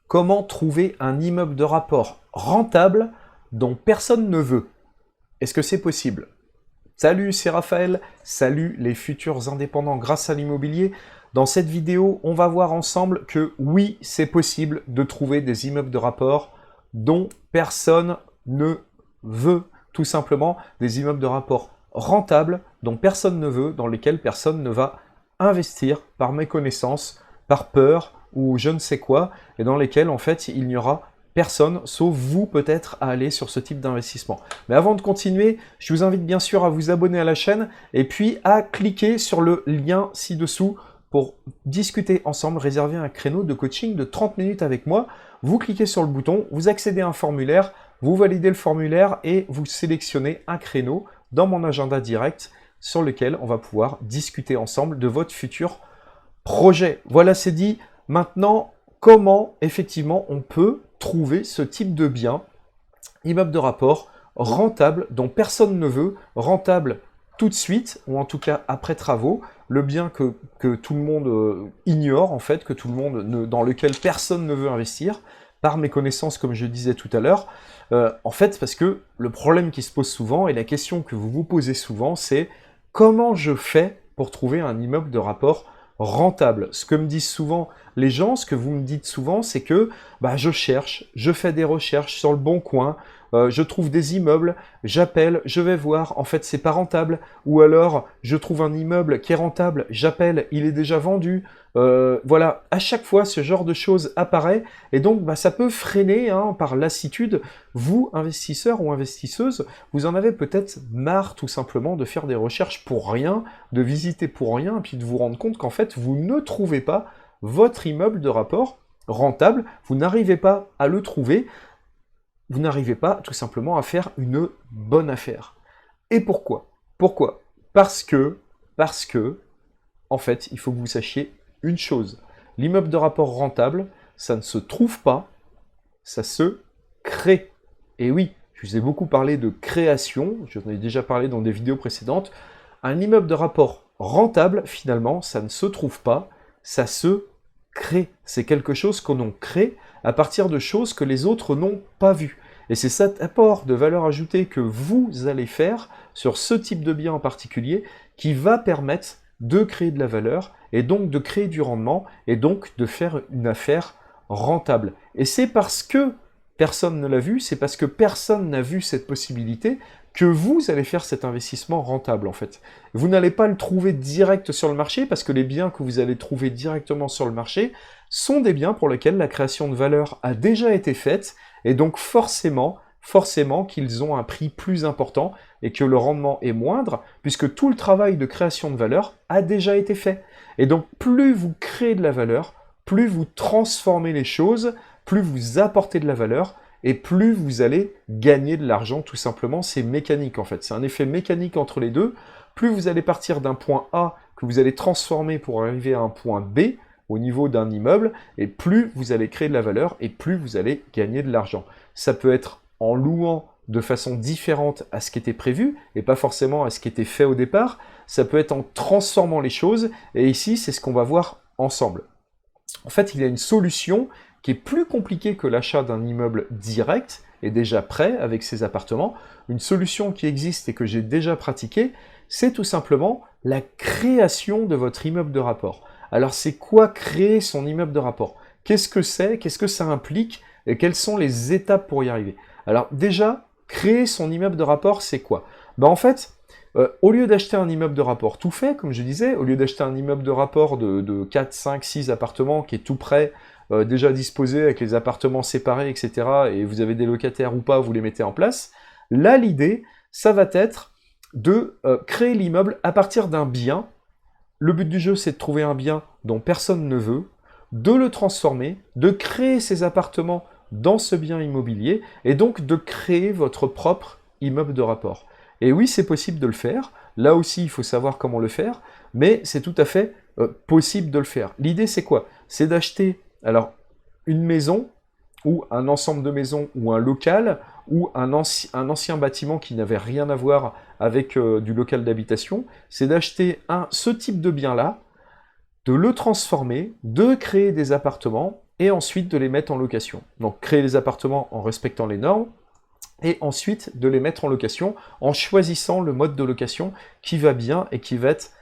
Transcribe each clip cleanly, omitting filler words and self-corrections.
Comment trouver un immeuble de rapport rentable dont personne ne veut? Est-ce que c'est possible? Salut, c'est Raphaël. Salut les futurs indépendants grâce à l'immobilier. Dans cette vidéo, on va voir ensemble que oui, c'est possible de trouver des immeubles de rapport dont personne ne veut. Tout simplement, des immeubles de rapport rentables dont personne ne veut, dans lesquels personne ne va investir par méconnaissance, par peur ou je ne sais quoi, et dans lesquels en fait il n'y aura personne, sauf vous peut-être, à aller sur ce type d'investissement. Mais avant de continuer, je vous invite bien sûr à vous abonner à la chaîne et puis à cliquer sur le lien ci-dessous pour discuter ensemble, réserver un créneau de coaching de 30 minutes avec moi. Vous cliquez sur le bouton, vous accédez à un formulaire, vous validez le formulaire et vous sélectionnez un créneau dans mon agenda direct sur lequel on va pouvoir discuter ensemble de votre futur projet. Voilà, c'est dit. Maintenant, comment effectivement on peut trouver ce type de bien, immeuble de rapport, rentable, dont personne ne veut, rentable tout de suite, ou en tout cas après travaux, le bien que tout le monde ignore en fait, que tout le monde dans lequel personne ne veut investir, par méconnaissance comme je disais tout à l'heure, en fait parce que le problème qui se pose souvent, et la question que vous vous posez souvent, c'est comment je fais pour trouver un immeuble de rapport rentable? Ce que me disent souvent les gens, ce que vous me dites souvent, c'est que je cherche, je fais des recherches sur le bon coin, je trouve des immeubles, j'appelle, je vais voir, en fait c'est pas rentable, ou alors je trouve un immeuble qui est rentable, j'appelle, il est déjà vendu, voilà, à chaque fois ce genre de choses apparaît, et donc ça peut freiner par lassitude, vous, investisseurs ou investisseuses, vous en avez peut-être marre tout simplement de faire des recherches pour rien, de visiter pour rien, et puis de vous rendre compte qu'en fait vous ne trouvez pas votre immeuble de rapport rentable, vous n'arrivez pas à le trouver, vous n'arrivez pas tout simplement à faire une bonne affaire. Et pourquoi? Pourquoi? Parce que, en fait, il faut que vous sachiez une chose. L'immeuble de rapport rentable, ça ne se trouve pas, ça se crée. Et oui, je vous ai beaucoup parlé de création, j'en ai déjà parlé dans des vidéos précédentes. Un immeuble de rapport rentable, finalement, ça ne se trouve pas, ça se crée. C'est quelque chose que l'on crée à partir de choses que les autres n'ont pas vues. Et c'est cet apport de valeur ajoutée que vous allez faire sur ce type de bien en particulier qui va permettre de créer de la valeur et donc de créer du rendement et donc de faire une affaire rentable. Et c'est parce que personne ne l'a vu, c'est parce que personne n'a vu cette possibilité que vous allez faire cet investissement rentable en fait. Vous n'allez pas le trouver direct sur le marché parce que les biens que vous allez trouver directement sur le marché sont des biens pour lesquels la création de valeur a déjà été faite et donc forcément qu'ils ont un prix plus important et que le rendement est moindre puisque tout le travail de création de valeur a déjà été fait. Et donc plus vous créez de la valeur, plus vous transformez les choses, plus vous apportez de la valeur, et plus vous allez gagner de l'argent, tout simplement. C'est mécanique en fait, c'est un effet mécanique entre les deux. Plus vous allez partir d'un point A que vous allez transformer pour arriver à un point B au niveau d'un immeuble, et plus vous allez créer de la valeur, et plus vous allez gagner de l'argent. Ça peut être en louant de façon différente à ce qui était prévu, et pas forcément à ce qui était fait au départ. Ça peut être en transformant les choses, et ici c'est ce qu'on va voir ensemble. En fait, il y a une solution qui est plus compliqué que l'achat d'un immeuble direct, et déjà prêt avec ses appartements. Une solution qui existe et que j'ai déjà pratiquée, c'est tout simplement la création de votre immeuble de rapport. Alors c'est quoi créer son immeuble de rapport? Qu'est-ce que c'est? Qu'est-ce que ça implique? Et quelles sont les étapes pour y arriver? Alors déjà, créer son immeuble de rapport, c'est quoi? En fait, au lieu d'acheter un immeuble de rapport tout fait, comme je disais, au lieu d'acheter un immeuble de rapport de 4, 5, 6 appartements qui est tout prêt, déjà disposé avec les appartements séparés, etc., et vous avez des locataires ou pas, vous les mettez en place, là l'idée, ça va être de créer l'immeuble à partir d'un bien. Le but du jeu, c'est de trouver un bien dont personne ne veut, de le transformer, de créer ces appartements dans ce bien immobilier, et donc de créer votre propre immeuble de rapport. Et oui, c'est possible de le faire. Là aussi, il faut savoir comment le faire, mais c'est tout à fait possible de le faire. L'idée, c'est quoi? C'est d'acheter alors une maison, ou un ensemble de maisons, ou un local, ou un ancien bâtiment qui n'avait rien à voir avec du local d'habitation. C'est d'acheter ce type de bien-là, de le transformer, de créer des appartements, et ensuite de les mettre en location. Donc créer les appartements en respectant les normes, et ensuite de les mettre en location en choisissant le mode de location qui va bien et qui va être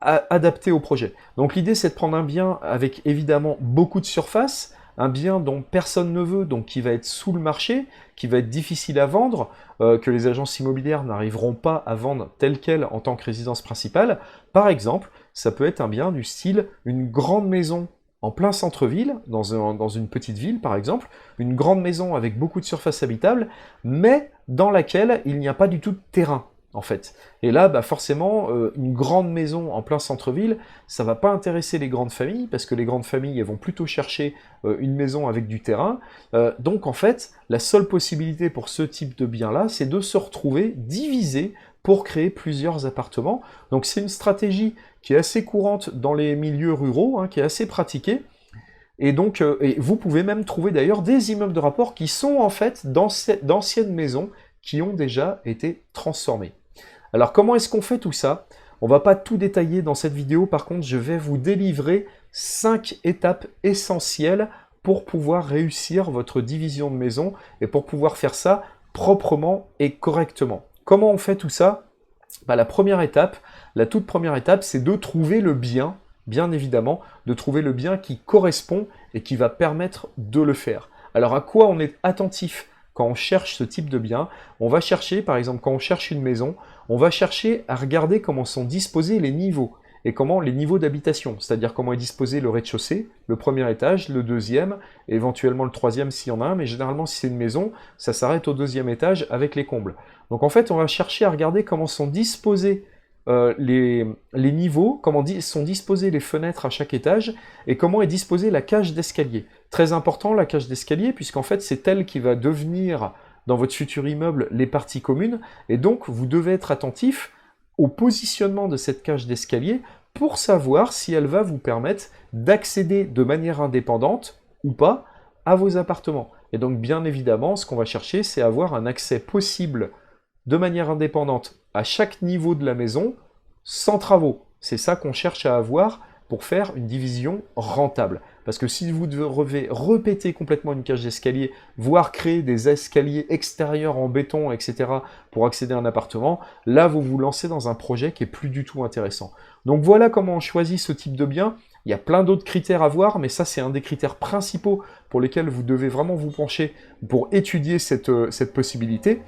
adapté au projet. Donc l'idée c'est de prendre un bien avec évidemment beaucoup de surface, un bien dont personne ne veut, donc qui va être sous le marché, qui va être difficile à vendre, que les agences immobilières n'arriveront pas à vendre tel quel en tant que résidence principale. Par exemple, ça peut être un bien du style une grande maison en plein centre-ville, dans une petite ville par exemple, une grande maison avec beaucoup de surface habitable, mais dans laquelle il n'y a pas du tout de terrain, en fait. Et là, bah forcément, une grande maison en plein centre-ville, ça va pas intéresser les grandes familles, parce que les grandes familles, elles vont plutôt chercher une maison avec du terrain. Donc en fait, la seule possibilité pour ce type de bien-là, c'est de se retrouver divisé pour créer plusieurs appartements. Donc c'est une stratégie qui est assez courante dans les milieux ruraux, hein, qui est assez pratiquée. Et donc, et vous pouvez même trouver d'ailleurs des immeubles de rapport qui sont en fait d'anciennes maisons qui ont déjà été transformées. Alors comment est-ce qu'on fait tout ça? On va pas tout détailler dans cette vidéo, par contre je vais vous délivrer 5 étapes essentielles pour pouvoir réussir votre division de maison et pour pouvoir faire ça proprement et correctement. Comment on fait tout ça? Bah, la première étape, la toute première étape, c'est de trouver le bien, bien évidemment, de trouver le bien qui correspond et qui va permettre de le faire. Alors à quoi on est attentif quand on cherche ce type de bien? On va chercher, par exemple, quand on cherche une maison, on va chercher à regarder comment sont disposés les niveaux, et comment les niveaux d'habitation, c'est-à-dire comment est disposé le rez-de-chaussée, le premier étage, le deuxième, et éventuellement le troisième s'il y en a un, mais généralement si c'est une maison, ça s'arrête au deuxième étage avec les combles. Donc en fait, on va chercher à regarder comment sont disposés les niveaux, comment sont disposées les fenêtres à chaque étage, et comment est disposée la cage d'escalier. Très important, la cage d'escalier, puisqu'en fait c'est elle qui va devenir, dans votre futur immeuble, les parties communes, et donc vous devez être attentif au positionnement de cette cage d'escalier pour savoir si elle va vous permettre d'accéder de manière indépendante ou pas à vos appartements. Et donc bien évidemment, ce qu'on va chercher, c'est avoir un accès possible de manière indépendante à chaque niveau de la maison, sans travaux. C'est ça qu'on cherche à avoir pour faire une division rentable. Parce que si vous devez répéter complètement une cage d'escalier, voire créer des escaliers extérieurs en béton, etc., pour accéder à un appartement, là vous vous lancez dans un projet qui est plus du tout intéressant. Donc voilà comment on choisit ce type de bien. Il y a plein d'autres critères à voir, mais ça c'est un des critères principaux pour lesquels vous devez vraiment vous pencher pour étudier cette possibilité.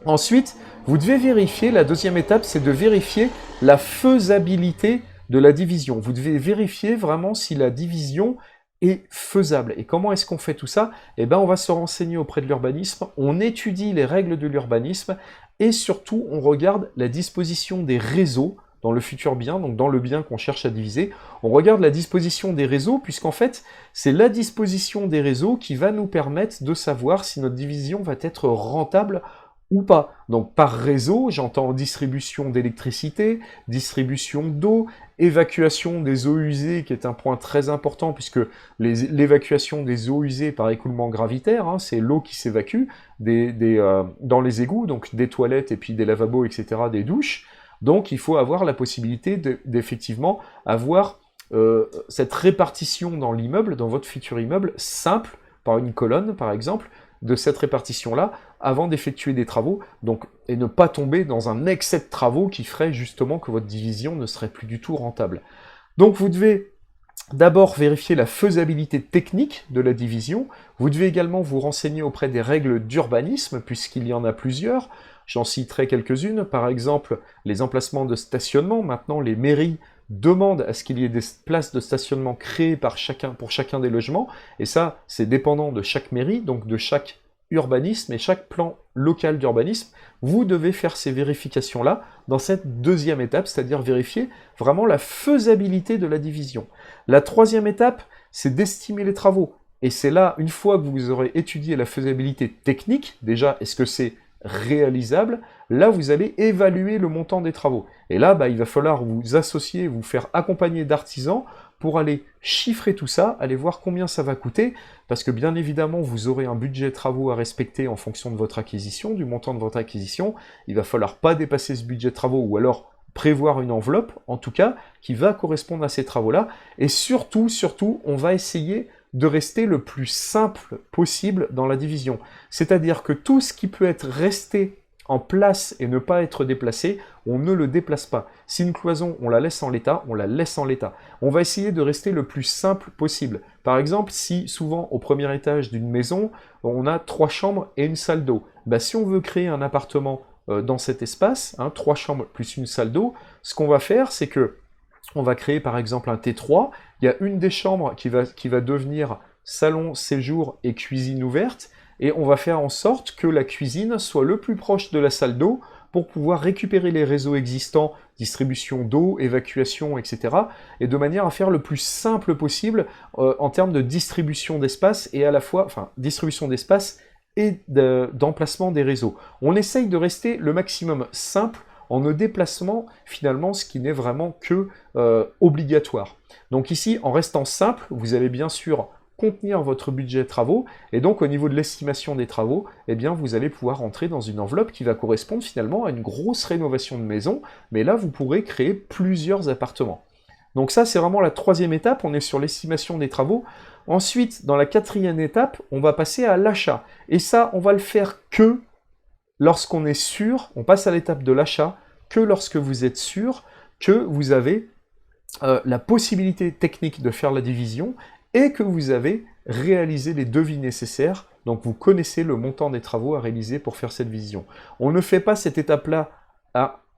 Ensuite, vous devez vérifier, la deuxième étape, c'est de vérifier la faisabilité de la division. Vous devez vérifier vraiment si la division est faisable. Et comment est-ce qu'on fait tout ça? Eh bien, on va se renseigner auprès de l'urbanisme, on étudie les règles de l'urbanisme, et surtout, on regarde la disposition des réseaux dans le futur bien, donc dans le bien qu'on cherche à diviser. On regarde la disposition des réseaux, puisqu'en fait, c'est la disposition des réseaux qui va nous permettre de savoir si notre division va être rentable ou pas. Donc par réseau, j'entends distribution d'électricité, distribution d'eau, évacuation des eaux usées, qui est un point très important, puisque l'évacuation des eaux usées par écoulement gravitaire, hein, c'est l'eau qui s'évacue dans les égouts, donc des toilettes et puis des lavabos, etc., des douches. Donc il faut avoir la possibilité d'effectivement avoir cette répartition dans l'immeuble, dans votre futur immeuble, simple, par une colonne par exemple, de cette répartition-là, avant d'effectuer des travaux, donc, et ne pas tomber dans un excès de travaux qui ferait justement que votre division ne serait plus du tout rentable. Donc vous devez d'abord vérifier la faisabilité technique de la division, vous devez également vous renseigner auprès des règles d'urbanisme, puisqu'il y en a plusieurs. J'en citerai quelques-unes, par exemple les emplacements de stationnement. Maintenant les mairies demandent à ce qu'il y ait des places de stationnement créées pour chacun des logements, et ça c'est dépendant de chaque mairie, donc de chaque urbanisme et chaque plan local d'urbanisme. Vous devez faire ces vérifications-là dans cette deuxième étape, c'est-à-dire vérifier vraiment la faisabilité de la division. La troisième étape, c'est d'estimer les travaux. Et c'est là, une fois que vous aurez étudié la faisabilité technique, déjà, est-ce que c'est réalisable? Là, vous allez évaluer le montant des travaux. Et là, il va falloir vous associer, vous faire accompagner d'artisans pour aller chiffrer tout ça, aller voir combien ça va coûter, parce que bien évidemment, vous aurez un budget travaux à respecter en fonction de votre acquisition, du montant de votre acquisition. Il va falloir pas dépasser ce budget de travaux, ou alors prévoir une enveloppe, en tout cas, qui va correspondre à ces travaux-là. Et surtout, on va essayer de rester le plus simple possible dans la division. C'est-à-dire que tout ce qui peut être resté en place et ne pas être déplacé, on ne le déplace pas. Si une cloison, on la laisse en l'état, on la laisse en l'état. On va essayer de rester le plus simple possible. Par exemple, si souvent au premier étage d'une maison, on a 3 chambres et une salle d'eau. Bah, si on veut créer un appartement dans cet espace, 3 chambres plus une salle d'eau, ce qu'on va faire, c'est que on va créer par exemple un T3, il y a une des chambres qui va devenir salon, séjour et cuisine ouverte, et on va faire en sorte que la cuisine soit le plus proche de la salle d'eau pour pouvoir récupérer les réseaux existants, distribution d'eau, évacuation, etc. et de manière à faire le plus simple possible en termes de distribution d'espace et à la fois, enfin, distribution d'espace et d'emplacement des réseaux. On essaye de rester le maximum simple en ne déplacement finalement ce qui n'est vraiment que obligatoire. Donc ici, en restant simple, vous allez bien sûr contenir votre budget travaux, et donc au niveau de l'estimation des travaux, eh bien vous allez pouvoir entrer dans une enveloppe qui va correspondre finalement à une grosse rénovation de maison, mais là vous pourrez créer plusieurs appartements. Donc ça c'est vraiment la 3e étape, on est sur l'estimation des travaux. Ensuite, dans la 4e étape, on va passer à l'achat, et ça on va le faire que lorsqu'on est sûr, on passe à l'étape de l'achat, que lorsque vous êtes sûr que vous avez la possibilité technique de faire la division, et que vous avez réalisé les devis nécessaires, donc vous connaissez le montant des travaux à réaliser pour faire cette division. On ne fait pas cette étape-là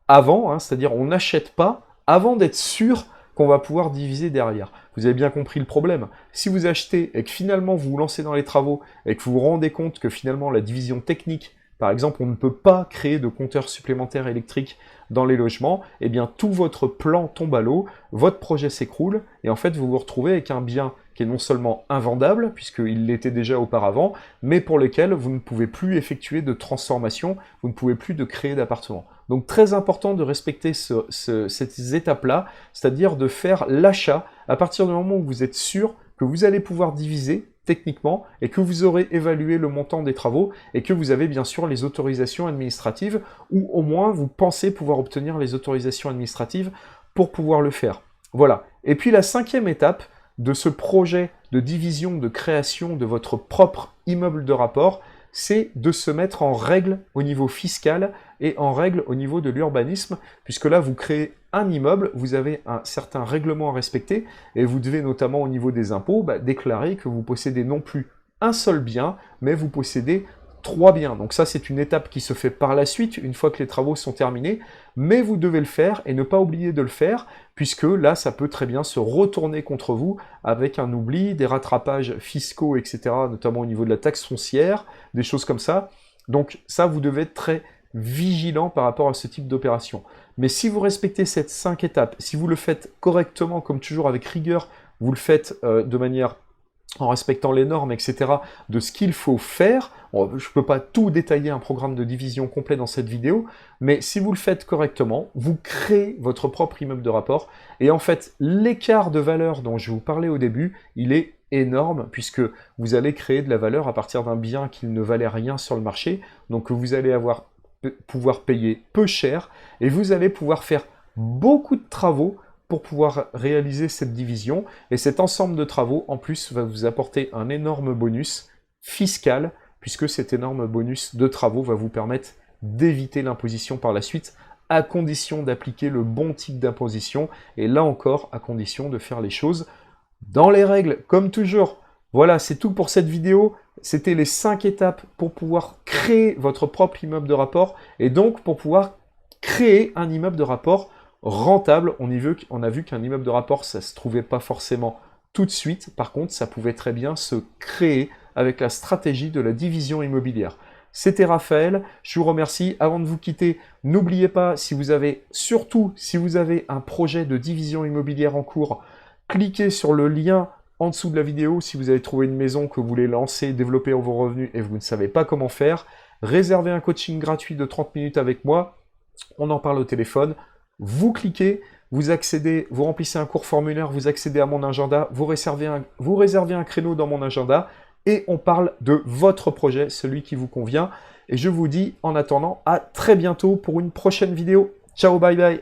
avant, c'est-à-dire on n'achète pas avant d'être sûr qu'on va pouvoir diviser derrière. Vous avez bien compris le problème. Si vous achetez et que finalement vous vous lancez dans les travaux et que vous vous rendez compte que finalement la division technique, par exemple, on ne peut pas créer de compteurs supplémentaires électriques dans les logements, eh bien tout votre plan tombe à l'eau, votre projet s'écroule, et en fait vous vous retrouvez avec un bien qui est non seulement invendable, puisqu'il l'était déjà auparavant, mais pour lequel vous ne pouvez plus effectuer de transformation, vous ne pouvez plus de créer d'appartement. Donc très important de respecter ces étapes-là, c'est-à-dire de faire l'achat à partir du moment où vous êtes sûr que vous allez pouvoir diviser techniquement, et que vous aurez évalué le montant des travaux, et que vous avez bien sûr les autorisations administratives, ou au moins vous pensez pouvoir obtenir les autorisations administratives pour pouvoir le faire. Voilà. Et puis la 5e étape de ce projet de division, de création de votre propre immeuble de rapport, c'est de se mettre en règle au niveau fiscal et en règle au niveau de l'urbanisme, puisque là vous créez un immeuble, vous avez un certain règlement à respecter, et vous devez notamment au niveau des impôts déclarer que vous possédez non plus un seul bien, mais vous possédez 3 biens. Donc ça c'est une étape qui se fait par la suite, une fois que les travaux sont terminés, mais vous devez le faire et ne pas oublier de le faire, puisque là ça peut très bien se retourner contre vous avec un oubli, des rattrapages fiscaux, etc., notamment au niveau de la taxe foncière, des choses comme ça. Donc ça vous devez être très vigilant par rapport à ce type d'opération. Mais si vous respectez ces 5 étapes, si vous le faites correctement, comme toujours avec rigueur, vous le faites de manière en respectant les normes, etc., de ce qu'il faut faire. Je ne peux pas tout détailler un programme de division complet dans cette vidéo, mais si vous le faites correctement, vous créez votre propre immeuble de rapport, et en fait, l'écart de valeur dont je vous parlais au début, il est énorme, puisque vous allez créer de la valeur à partir d'un bien qui ne valait rien sur le marché, donc vous allez pouvoir payer peu cher, et vous allez pouvoir faire beaucoup de travaux pour pouvoir réaliser cette division, et cet ensemble de travaux, en plus, va vous apporter un énorme bonus fiscal, puisque cet énorme bonus de travaux va vous permettre d'éviter l'imposition par la suite, à condition d'appliquer le bon type d'imposition, et là encore, à condition de faire les choses dans les règles, comme toujours. Voilà, c'est tout pour cette vidéo. C'était les 5 étapes pour pouvoir créer votre propre immeuble de rapport, et donc pour pouvoir créer un immeuble de rapport rentable. On a vu qu'un immeuble de rapport, ça ne se trouvait pas forcément tout de suite. Par contre, ça pouvait très bien se créer avec la stratégie de la division immobilière. C'était Raphaël, je vous remercie. Avant de vous quitter, n'oubliez pas, surtout si vous avez un projet de division immobilière en cours, cliquez sur le lien en dessous de la vidéo si vous avez trouvé une maison que vous voulez lancer, développer vos revenus et vous ne savez pas comment faire. Réservez un coaching gratuit de 30 minutes avec moi, on en parle au téléphone. Vous cliquez, vous accédez, vous remplissez un court formulaire, vous accédez à mon agenda, vous réservez un créneau dans mon agenda, et on parle de votre projet, celui qui vous convient. Et je vous dis, en attendant, à très bientôt pour une prochaine vidéo. Ciao, bye bye.